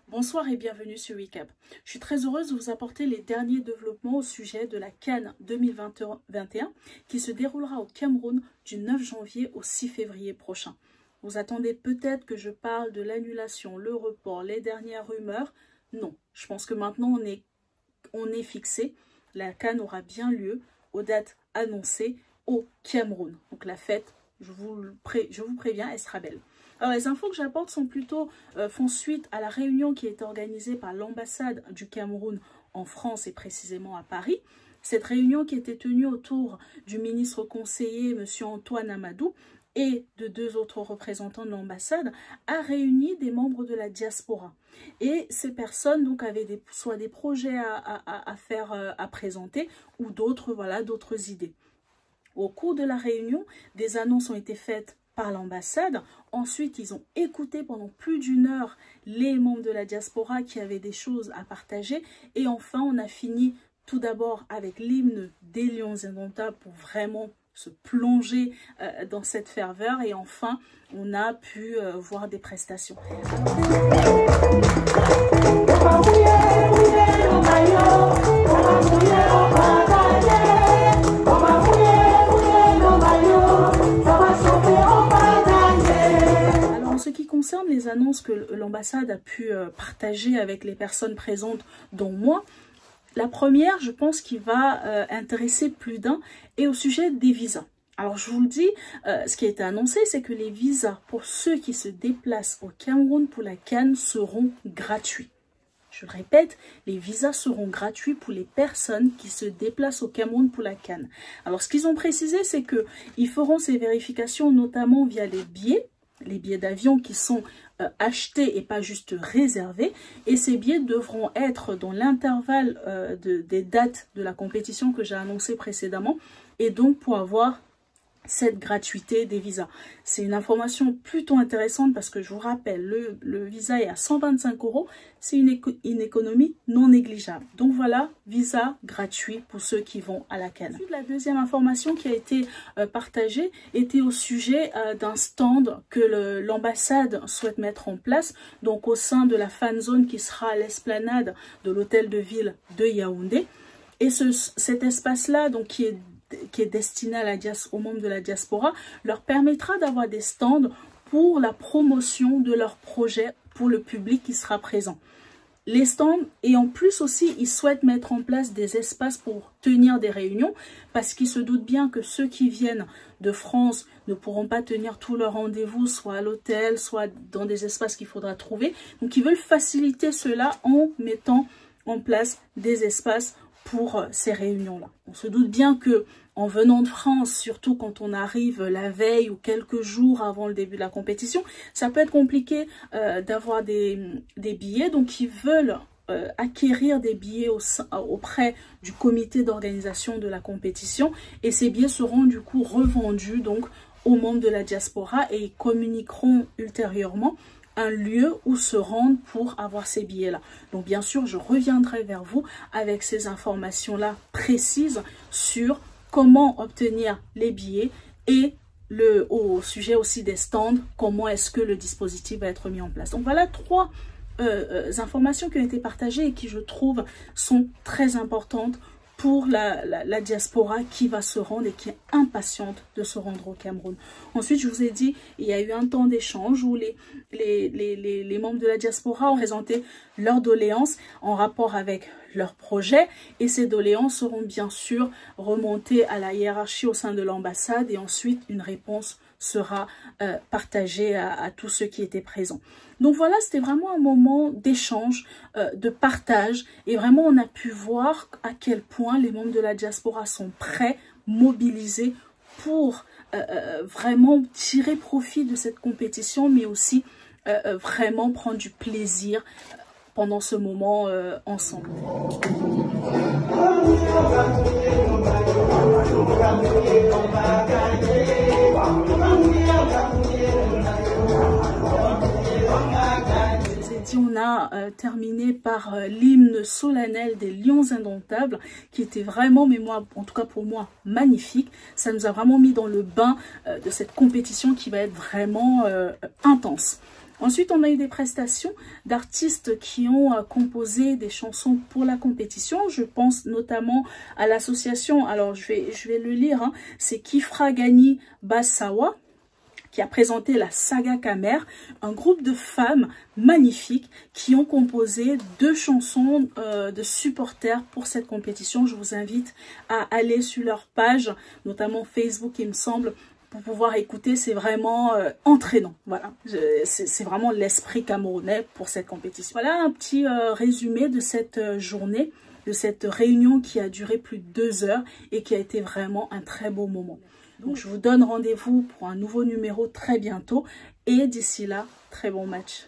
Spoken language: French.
Bonsoir et bienvenue sur Recap. Je suis très heureuse de vous apporter les derniers développements au sujet de la CAN 2021 qui se déroulera au Cameroun du 9 janvier au 6 février prochain. Vous attendez peut-être que je parle de l'annulation, le report, les dernières rumeurs. Non, je pense que maintenant on est fixé. La CAN aura bien lieu aux dates annoncées au Cameroun. Donc la fête, je vous préviens, elle sera belle. Alors, les infos que j'apporte font suite à la réunion qui a été organisée par l'ambassade du Cameroun en France et précisément à Paris. Cette réunion qui était tenue autour du ministre conseiller, M. Antoine Amadou, et de deux autres représentants de l'ambassade, a réuni des membres de la diaspora. Et ces personnes donc avaient soit des projets à présenter ou d'autres idées. Au cours de la réunion, des annonces ont été faites par l'ambassade. Ensuite, ils ont écouté pendant plus d'une heure les membres de la diaspora qui avaient des choses à partager. Et enfin, on a fini tout d'abord avec l'hymne des Lions indomptables pour vraiment se plonger dans cette ferveur. Et enfin, on a pu voir des prestations. En ce qui concerne les annonces que l'ambassade a pu partager avec les personnes présentes, dont moi, la première, je pense, qui va intéresser plus d'un, est au sujet des visas. Alors, je vous le dis, ce qui a été annoncé, c'est que les visas pour ceux qui se déplacent au Cameroun pour la CAN seront gratuits. Je le répète, les visas seront gratuits pour les personnes qui se déplacent au Cameroun pour la CAN. Alors, ce qu'ils ont précisé, c'est qu'ils feront ces vérifications notamment via les billets d'avion qui sont achetés et pas juste réservés. Et ces billets devront être dans l'intervalle des dates de la compétition que j'ai annoncé précédemment. Et donc pour avoir cette gratuité des visas. C'est une information plutôt intéressante parce que je vous rappelle, le visa est à 125 €. C'est une économie non négligeable. Donc voilà, visa gratuit pour ceux qui vont à la CAN. La deuxième information qui a été partagée était au sujet d'un stand que l'ambassade souhaite mettre en place, donc au sein de la fan zone qui sera à l'esplanade de l'hôtel de ville de Yaoundé. Et cet espace-là, donc qui est destiné aux membres de la diaspora, leur permettra d'avoir des stands pour la promotion de leurs projets pour le public qui sera présent. Les stands, et en plus aussi, ils souhaitent mettre en place des espaces pour tenir des réunions, parce qu'ils se doutent bien que ceux qui viennent de France ne pourront pas tenir tous leurs rendez-vous, soit à l'hôtel, soit dans des espaces qu'il faudra trouver. Donc, ils veulent faciliter cela en mettant en place des espaces pour ces réunions-là. On se doute bien que en venant de France, surtout quand on arrive la veille ou quelques jours avant le début de la compétition, ça peut être compliqué d'avoir des billets. Donc, ils veulent acquérir des billets auprès du comité d'organisation de la compétition. Et ces billets seront du coup revendus donc aux membres de la diaspora et ils communiqueront ultérieurement un lieu où se rendre pour avoir ces billets-là. Donc bien sûr, je reviendrai vers vous avec ces informations-là précises sur comment obtenir les billets et au sujet aussi des stands, comment est-ce que le dispositif va être mis en place. Donc voilà trois informations qui ont été partagées et qui, je trouve, sont très importantes pour la diaspora qui va se rendre et qui est impatiente de se rendre au Cameroun. Ensuite, je vous ai dit, il y a eu un temps d'échange où les membres de la diaspora ont présenté leurs doléances en rapport avec leurs projets et ces doléances seront bien sûr remontées à la hiérarchie au sein de l'ambassade et ensuite une réponse sera partagée à tous ceux qui étaient présents. Donc voilà, c'était vraiment un moment d'échange, de partage et vraiment on a pu voir à quel point les membres de la diaspora sont prêts, mobilisés pour vraiment tirer profit de cette compétition mais aussi vraiment prendre du plaisir pendant ce moment ensemble. dit, on a terminé par l'hymne solennel des Lions Indomptables, qui était vraiment, mais moi, en tout cas pour moi, magnifique. Ça nous a vraiment mis dans le bain de cette compétition qui va être vraiment intense. Ensuite, on a eu des prestations d'artistes qui ont composé des chansons pour la compétition. Je pense notamment à l'association, alors je vais le lire, hein, c'est Kifra Gani Bassawa, qui a présenté la Saga Kamer, un groupe de femmes magnifiques qui ont composé 2 chansons de supporters pour cette compétition. Je vous invite à aller sur leur page, notamment Facebook, il me semble, pour pouvoir écouter. C'est vraiment entraînant. Voilà, c'est vraiment l'esprit camerounais pour cette compétition. Voilà un petit résumé de cette journée, de cette réunion qui a duré plus de 2 heures et qui a été vraiment un très beau moment. Donc je vous donne rendez-vous pour un nouveau numéro très bientôt et d'ici là, très bon match.